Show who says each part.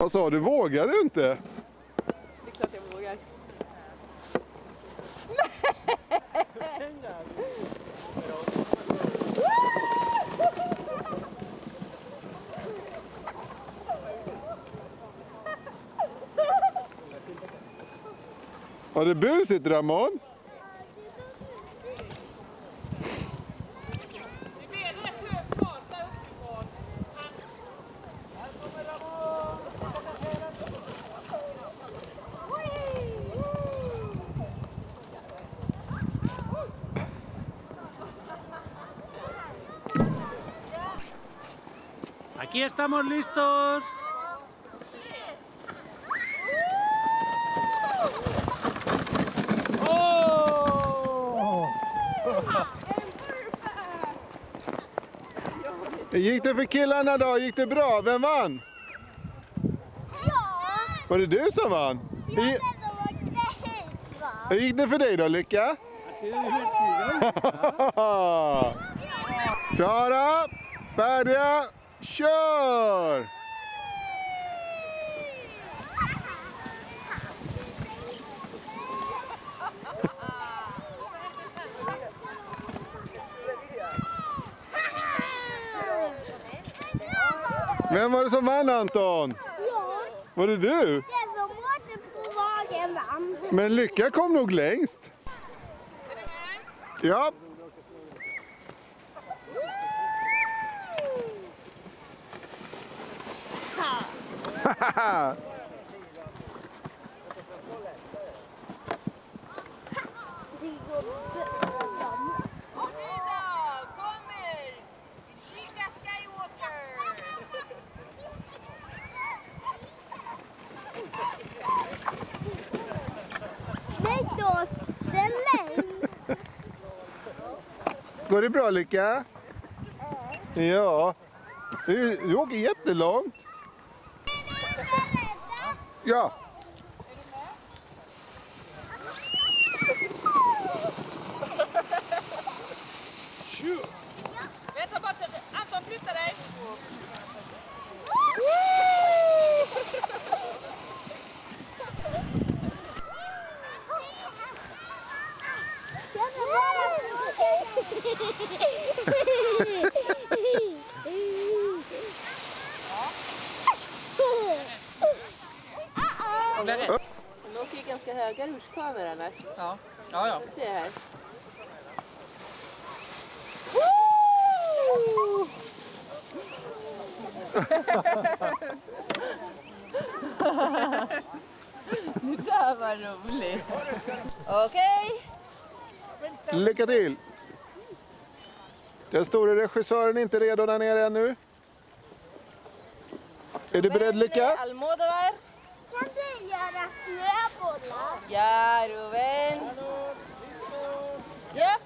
Speaker 1: Vad sa du? Vågar du inte?
Speaker 2: Det är klart jag vågar.
Speaker 1: Har det busigt, Ramon?
Speaker 3: Aquí estamos listos.
Speaker 1: Hur gick det för killarna då? Gick det bra? Vem vann?
Speaker 4: Ja!
Speaker 1: Var det du som vann?
Speaker 4: Jag vet vad det va?
Speaker 1: Hur gick det för dig då, Lycka? Klara, färdiga, kör! Vem var det som vann, Anton?
Speaker 4: Ja,
Speaker 1: Var det du?
Speaker 4: det som åkte på vagen vann.
Speaker 1: Men Lycka kom nog längst. Ja. Haha.
Speaker 4: Lägg oss den längst.
Speaker 1: Går det bra, Lycka? Ja. Du åker jättelångt. Ja.
Speaker 2: Vänta bara, Anton flytta dig. Den åker ju ganska höga rutschkameror här.
Speaker 5: Ja, ja, ja.
Speaker 2: Se här. Det där var roligt. Okej.
Speaker 1: Lycka till. Den stora regissören är inte redo där nere ännu. Är du beredd, Lycka?
Speaker 2: Almodovar.
Speaker 4: Kan du göra snöbollar?
Speaker 2: Ja, Ruben. Ja.